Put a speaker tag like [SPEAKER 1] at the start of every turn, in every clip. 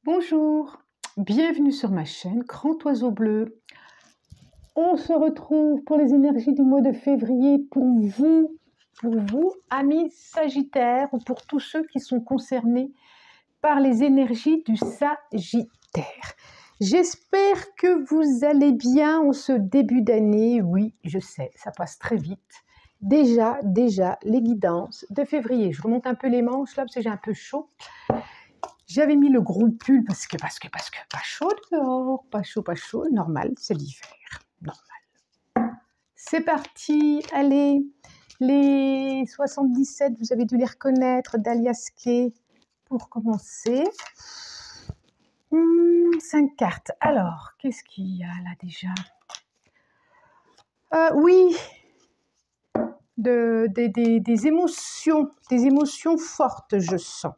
[SPEAKER 1] Bonjour, bienvenue sur ma chaîne Grand Oiseau Bleu. On se retrouve pour les énergies du mois de février pour vous, amis Sagittaires, ou pour tous ceux qui sont concernés par les énergies du Sagittaire. J'espère que vous allez bien en ce début d'année. Oui, je sais, ça passe très vite. Déjà, les guidances de février. Je remonte un peu les manches là parce que j'ai un peu chaud. J'avais mis le gros pull parce que pas chaud dehors, pas chaud, normal, c'est l'hiver, normal. C'est parti, allez, les 77, vous avez dû les reconnaître, d'Alias Kay, pour commencer. 5 cartes. Alors, qu'est-ce qu'il y a là déjà? Oui, des émotions fortes, je sens.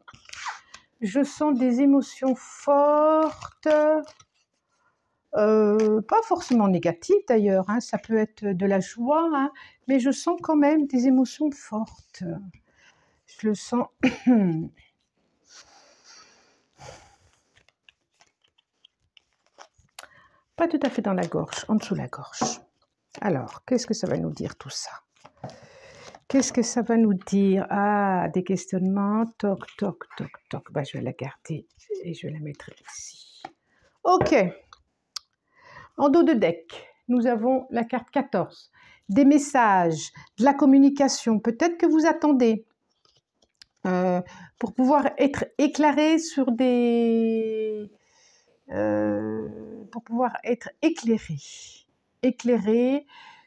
[SPEAKER 1] Je sens des émotions fortes, pas forcément négatives d'ailleurs, hein, ça peut être de la joie, hein, mais je sens quand même des émotions fortes. Je le sens. Pas tout à fait dans la gorge, en dessous de la gorge. Alors, qu'est-ce que ça va nous dire tout ça? Qu'est-ce que ça va nous dire? Ah, des questionnements, toc, toc, toc, toc. Bah, je vais la garder et je vais la mettre ici. Ok. En dos de deck, nous avons la carte 14. Des messages, de la communication. Peut-être que vous attendez pour pouvoir être éclairé sur des... pour pouvoir être éclairé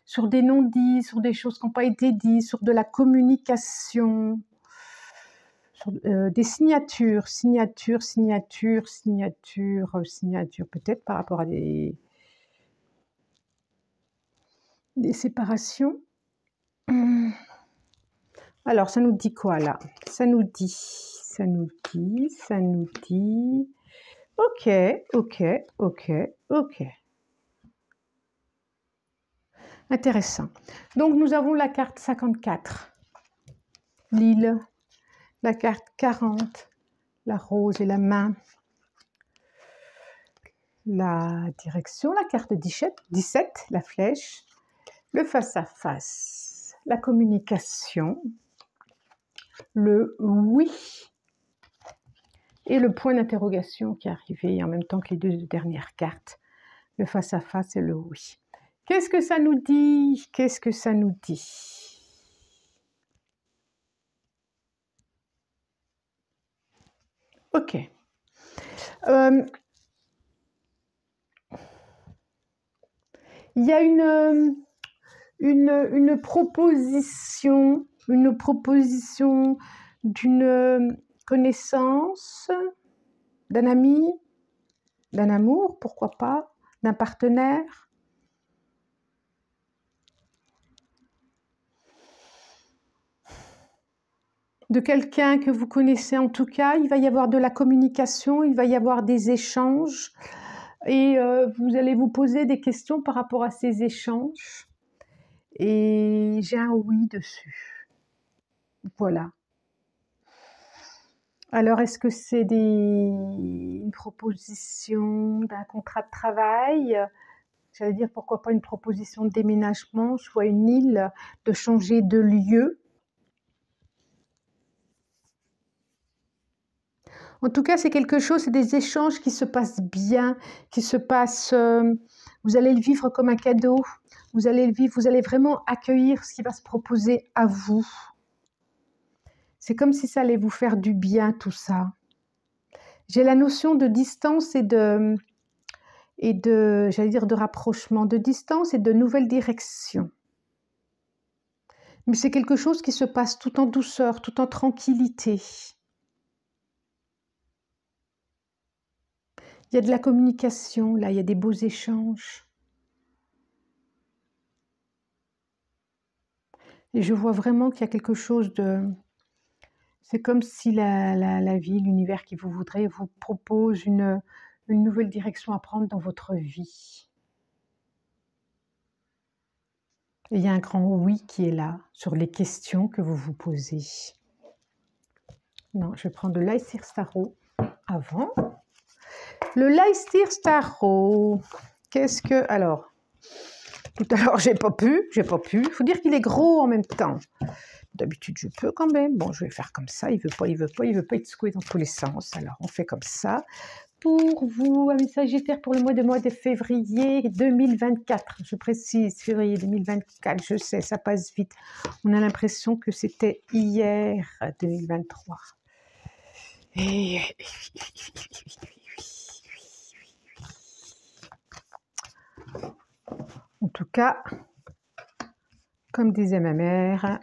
[SPEAKER 1] sur des non-dits, sur des choses qui n'ont pas été dites, sur de la communication, sur des signatures, peut-être par rapport à des séparations. Alors, ça nous dit quoi là? Ça nous dit. Ok. Intéressant. Donc, nous avons la carte 54, l'île, la carte 40, la rose et la main, la direction, la carte 17, la flèche, le face-à-face, la communication, le oui et le point d'interrogation qui est arrivé en même temps que les deux dernières cartes, le face-à-face et le oui. Qu'est-ce que ça nous dit? Qu'est-ce que ça nous dit? Ok. Il y a une proposition d'une connaissance, d'un ami, d'un amour, pourquoi pas, d'un partenaire. De quelqu'un que vous connaissez en tout cas, il va y avoir de la communication, il va y avoir des échanges et vous allez vous poser des questions par rapport à ces échanges et j'ai un oui dessus. Voilà. Alors, est-ce que c'est une proposition d'un contrat de travail? J'allais dire pourquoi pas une proposition de déménagement, soit une île, de changer de lieu. En tout cas, c'est quelque chose, c'est des échanges qui se passent bien, vous allez le vivre comme un cadeau, vous allez vraiment accueillir ce qui va se proposer à vous. C'est comme si ça allait vous faire du bien, tout ça. J'ai la notion de distance et de j'allais dire de rapprochement, de distance et de nouvelle direction. Mais c'est quelque chose qui se passe tout en douceur, tout en tranquillité. Il y a de la communication, là, il y a des beaux échanges. Et je vois vraiment qu'il y a quelque chose de... C'est comme si la vie, l'univers qui vous voudrait, vous propose une nouvelle direction à prendre dans votre vie. Et il y a un grand oui qui est là, sur les questions que vous vous posez. Non, je vais prendre de l'Aesir Starro avant. Le Leicester Tarot. Qu'est-ce que... Alors, tout à l'heure, j'ai pas pu. Il faut dire qu'il est gros en même temps. D'habitude, je peux quand même. Bon, je vais faire comme ça. Il veut pas être secoué dans tous les sens. Alors, on fait comme ça. Pour vous, amis Sagittaires, pour le mois de février 2024. Je précise, février 2024, je sais, ça passe vite. On a l'impression que c'était hier, 2023. Et... En tout cas, comme disait ma mère,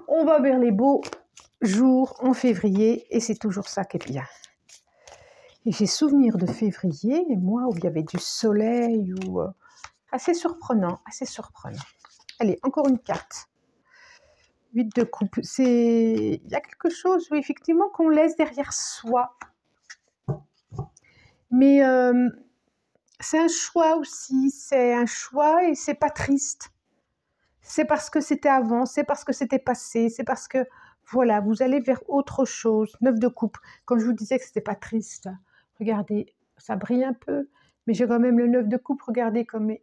[SPEAKER 1] on va vers les beaux jours en février et c'est toujours ça qui est bien. Et j'ai souvenir de février, moi, où il y avait du soleil, ou assez surprenant, assez surprenant. Allez, encore une carte. 8 de coupe. Il y a quelque chose, oui, effectivement, qu'on laisse derrière soi. Mais c'est un choix aussi, c'est un choix et c'est pas triste. C'est parce que c'était avant, c'est parce que c'était passé, c'est parce que, voilà, vous allez vers autre chose. 9 de coupe. Quand je vous disais que c'était pas triste, regardez, ça brille un peu, mais j'ai quand même le 9 de coupe. Regardez comme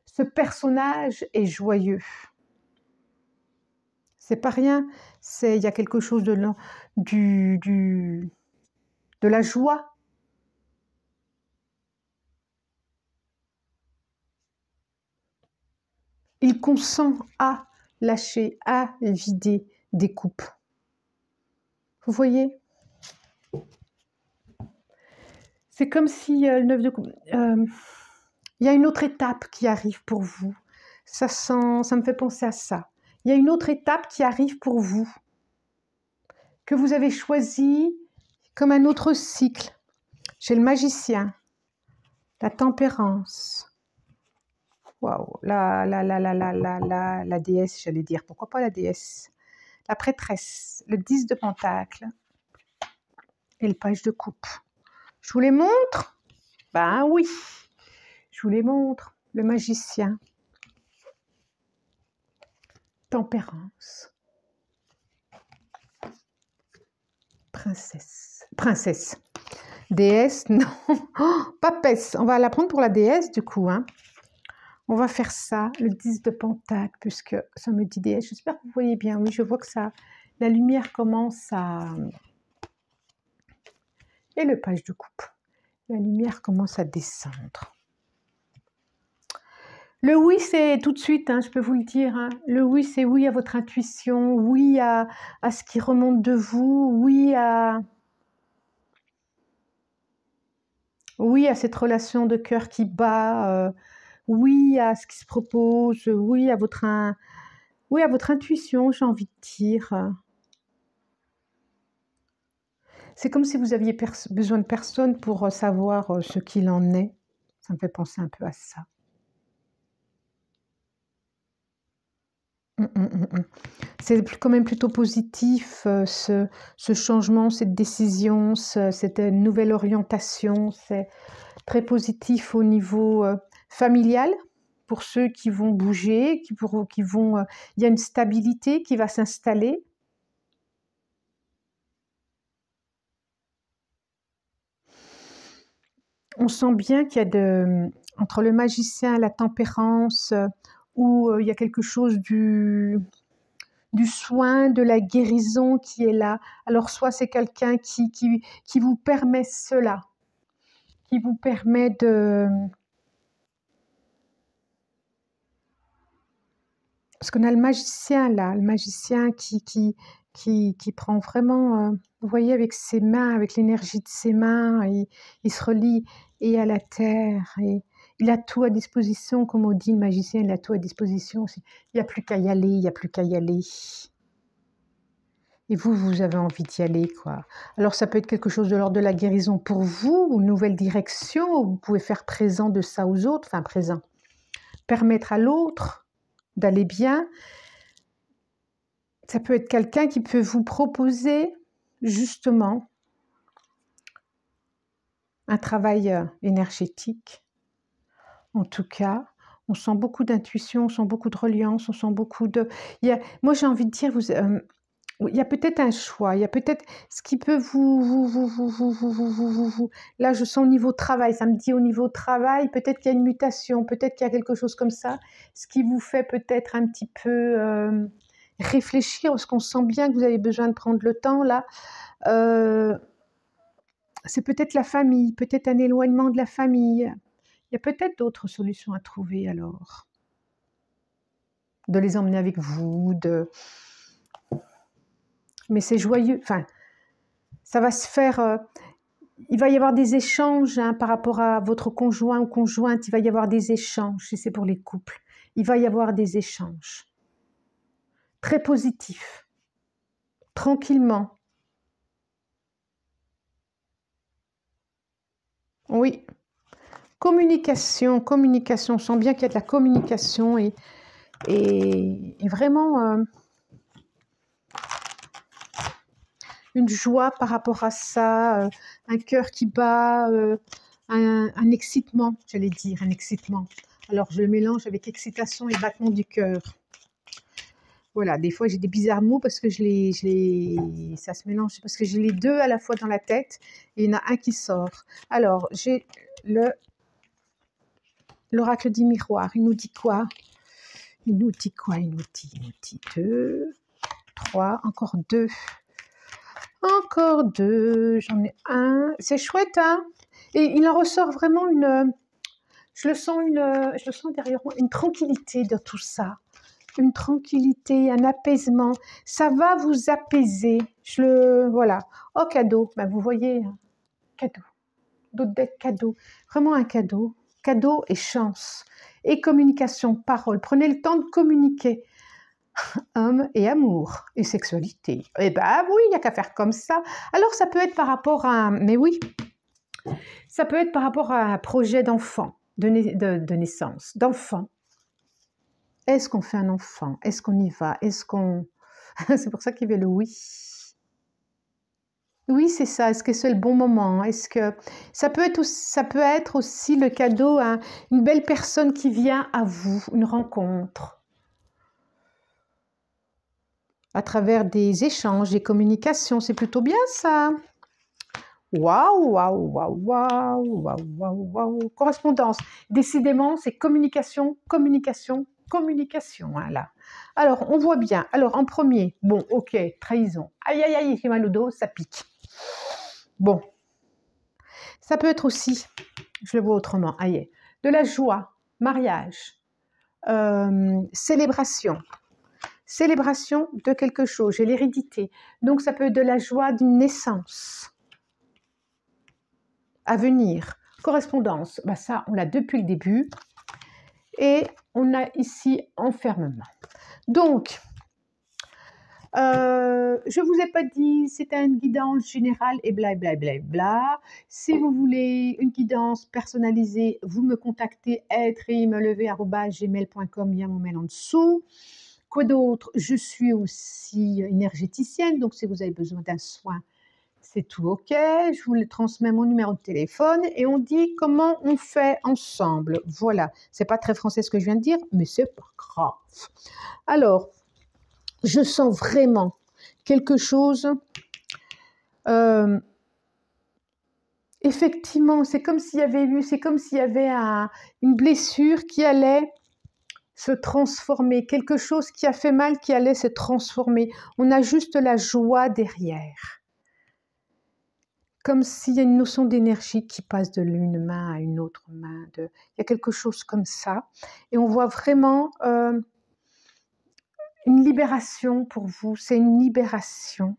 [SPEAKER 1] ce personnage est joyeux. C'est pas rien, il y a quelque chose de la joie. Il consent à lâcher, à vider des coupes. Vous voyez? C'est comme si le 9 de coupe... il y a une autre étape qui arrive pour vous. Ça me fait penser à ça. Il y a une autre étape qui arrive pour vous, que vous avez choisi comme un autre cycle. J'ai le magicien, la tempérance. Waouh, la déesse, j'allais dire. Pourquoi pas la déesse? La prêtresse, le 10 de pentacle et le page de coupe. Je vous les montre? Ben oui, je vous les montre. Le magicien, tempérance, princesse, déesse, non, oh, papesse. On va la prendre pour la déesse du coup, hein. On va faire ça, le 10 de pentacle, puisque ça me dit déesse. J'espère que vous voyez bien. Oui, je vois que ça, la lumière commence à... Et le page de coupe. La lumière commence à descendre. Le oui, c'est tout de suite, hein, je peux vous le dire. Hein. Le oui, c'est oui à votre intuition, oui à ce qui remonte de vous, oui à cette relation de cœur qui bat, oui à ce qui se propose, oui à votre intuition, j'ai envie de dire. C'est comme si vous aviez besoin de personne pour savoir ce qu'il en est. Ça me fait penser un peu à ça. C'est quand même plutôt positif, ce changement, cette décision, cette nouvelle orientation. C'est très positif au niveau familial, pour ceux qui vont bouger, il y a une stabilité qui va s'installer. On sent bien qu'il y a entre le magicien et la tempérance, où il y a quelque chose du soin, de la guérison qui est là. Alors soit c'est quelqu'un qui vous permet cela, qui vous permet de... Parce qu'on a le magicien là, le magicien qui prend vraiment, vous voyez, avec ses mains, avec l'énergie de ses mains, il se relie et à la terre, et il a tout à disposition, comme on dit, le magicien, il a tout à disposition. Il n'y a plus qu'à y aller, il n'y a plus qu'à y aller. Et vous avez envie d'y aller, quoi. Alors, ça peut être quelque chose de l'ordre de la guérison pour vous, une nouvelle direction, où vous pouvez faire présent de ça aux autres, enfin présent, permettre à l'autre d'aller bien. Ça peut être quelqu'un qui peut vous proposer, justement, un travail énergétique. En tout cas, on sent beaucoup d'intuition, on sent beaucoup de reliance, on sent beaucoup de... Moi, j'ai envie de dire, il y a peut-être un choix, il y a peut-être ce qui peut là je sens au niveau travail, ça me dit au niveau travail, peut-être qu'il y a une mutation, peut-être qu'il y a quelque chose comme ça, ce qui vous fait peut-être un petit peu réfléchir, parce qu'on sent bien que vous avez besoin de prendre le temps là. C'est peut-être la famille, peut-être un éloignement de la famille. Il y a peut-être d'autres solutions à trouver alors. De les emmener avec vous, mais c'est joyeux, enfin, ça va se faire, il va y avoir des échanges hein, par rapport à votre conjoint ou conjointe, il va y avoir des échanges, si c'est pour les couples, il va y avoir des échanges très positifs, tranquillement. Oui, communication, on sent bien qu'il y a de la communication et vraiment une joie par rapport à ça, un cœur qui bat, un excitement, j'allais dire, un excitement. Alors je le mélange avec excitation et battement du cœur. Voilà, des fois j'ai des bizarres mots parce que ça se mélange, parce que j'ai les deux à la fois dans la tête et il y en a un qui sort. Alors j'ai l'oracle du miroir, il nous dit quoi? Il nous dit quoi? Il nous dit 2, 3, encore 2. Encore 2, j'en ai un. C'est chouette, hein? Et il en ressort vraiment je le sens derrière moi, une tranquillité de tout ça. Une tranquillité, un apaisement. Ça va vous apaiser. Voilà. Oh, cadeau. Ben, vous voyez, cadeau. D'autres decks, cadeau. Vraiment un cadeau. Cadeau et chance. Et communication, parole. Prenez le temps de communiquer. Homme et amour et sexualité. Eh ben oui, il n'y a qu'à faire comme ça. Alors ça peut être par rapport à... Mais oui, ça peut être par rapport à un projet d'enfant, de naissance, d'enfant. Est-ce qu'on fait un enfant? Est-ce qu'on y va? Est-ce qu'on... C'est pour ça qu'il y avait le oui. Oui, c'est ça. Est-ce que c'est le bon moment? Est-ce que ça peut être aussi le cadeau à une belle personne qui vient à vous, une rencontre à travers des échanges, des communications. C'est plutôt bien ça. Waouh, waouh, waouh, waouh, waouh, waouh, waouh. Correspondance. Décidément, c'est communication, communication, communication. Hein, là. Alors, on voit bien. Alors, en premier, bon, ok, trahison. Aïe, aïe, aïe, j'ai mal au dos, ça pique. Bon. Ça peut être aussi, je le vois autrement, aïe, de la joie, mariage, célébration. Célébration de quelque chose, j'ai l'hérédité. Donc, ça peut être de la joie d'une naissance à venir. Correspondance, bah ça, on l'a depuis le début. Et on a ici enfermement. Donc, je ne vous ai pas dit, c'était une guidance générale et blablabla. Si vous voulez une guidance personnalisée, vous me contactez être-levé@gmail.com, il y a mon mail en dessous. Quoi d'autre? Je suis aussi énergéticienne, donc si vous avez besoin d'un soin, c'est tout ok. Je vous transmets mon numéro de téléphone et on dit comment on fait ensemble. Voilà, c'est pas très français ce que je viens de dire, mais c'est pas grave. Alors, je sens vraiment quelque chose. Effectivement, c'est comme s'il y avait une blessure qui allait se transformer, quelque chose qui a fait mal qui allait se transformer. On a juste la joie derrière. Comme s'il y a une notion d'énergie qui passe de l'une main à une autre main. Il y a quelque chose comme ça. Et on voit vraiment une libération pour vous. C'est une libération.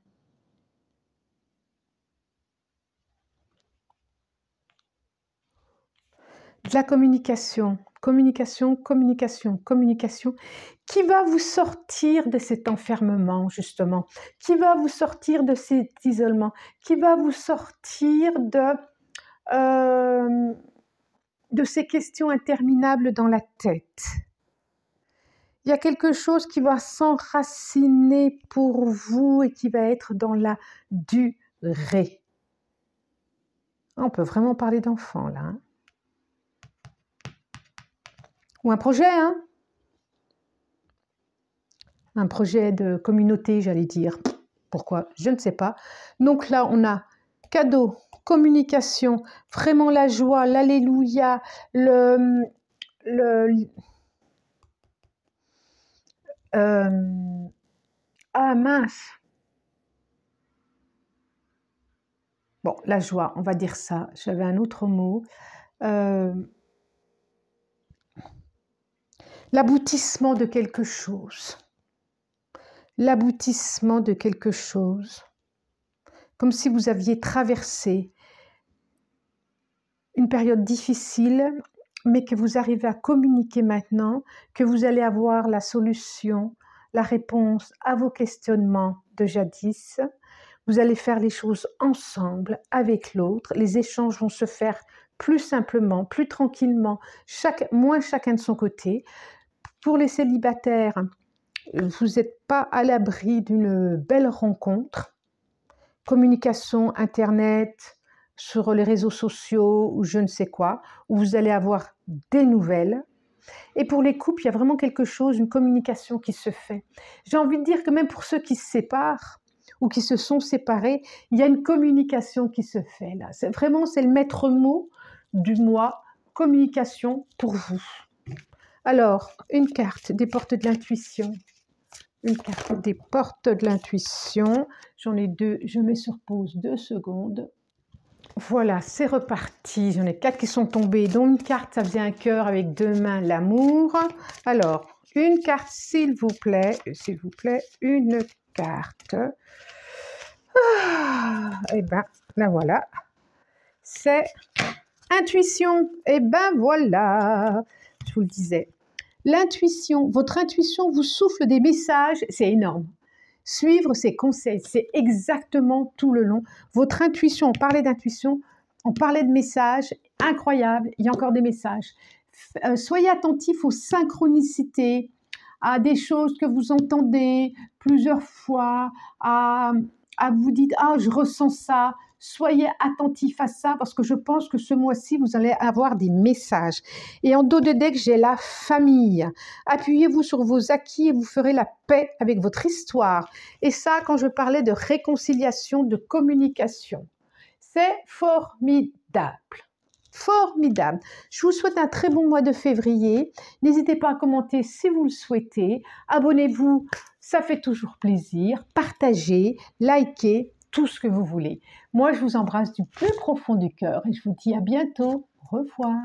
[SPEAKER 1] De la communication, communication, communication, communication, qui va vous sortir de cet enfermement, justement, qui va vous sortir de cet isolement, qui va vous sortir de ces questions interminables dans la tête. Il y a quelque chose qui va s'enraciner pour vous et qui va être dans la durée. On peut vraiment parler d'enfant, là. Hein. Ou un projet, hein? Un projet de communauté, j'allais dire. Pourquoi? Je ne sais pas. Donc là, on a cadeau, communication, vraiment la joie, l'alléluia, le ah mince. Bon, la joie, on va dire ça. J'avais un autre mot. L'aboutissement de quelque chose. L'aboutissement de quelque chose. Comme si vous aviez traversé une période difficile, mais que vous arrivez à communiquer maintenant, que vous allez avoir la solution, la réponse à vos questionnements de jadis. Vous allez faire les choses ensemble, avec l'autre. Les échanges vont se faire plus simplement, plus tranquillement, moins chacun de son côté. Pour les célibataires, vous n'êtes pas à l'abri d'une belle rencontre. Communication, Internet, sur les réseaux sociaux ou je ne sais quoi, où vous allez avoir des nouvelles. Et pour les couples, il y a vraiment quelque chose, une communication qui se fait. J'ai envie de dire que même pour ceux qui se séparent ou qui se sont séparés, il y a une communication qui se fait là. C'est le maître mot du mois, communication pour vous. Alors, une carte des portes de l'intuition. Une carte des portes de l'intuition. J'en ai deux, je mets sur pause 2 secondes. Voilà, c'est reparti. J'en ai 4 qui sont tombées. Dont une carte, ça faisait un cœur avec 2 mains, l'amour. Alors, une carte, s'il vous plaît, une carte. Et ben, la voilà. C'est intuition. Et ben voilà, je vous le disais. L'intuition, votre intuition vous souffle des messages, c'est énorme. Suivre ses conseils, c'est exactement tout le long. Votre intuition, on parlait d'intuition, on parlait de messages, incroyable, il y a encore des messages. Soyez attentifs aux synchronicités, à des choses que vous entendez plusieurs fois, à vous dites « Ah, je ressens ça ». Soyez attentifs à ça parce que je pense que ce mois-ci, vous allez avoir des messages. Et en dos de deck, j'ai la famille. Appuyez-vous sur vos acquis et vous ferez la paix avec votre histoire. Et ça, quand je parlais de réconciliation, de communication, c'est formidable. Formidable. Je vous souhaite un très bon mois de février. N'hésitez pas à commenter si vous le souhaitez. Abonnez-vous, ça fait toujours plaisir. Partagez, likez, tout ce que vous voulez. Moi, je vous embrasse du plus profond du cœur et je vous dis à bientôt. Au revoir.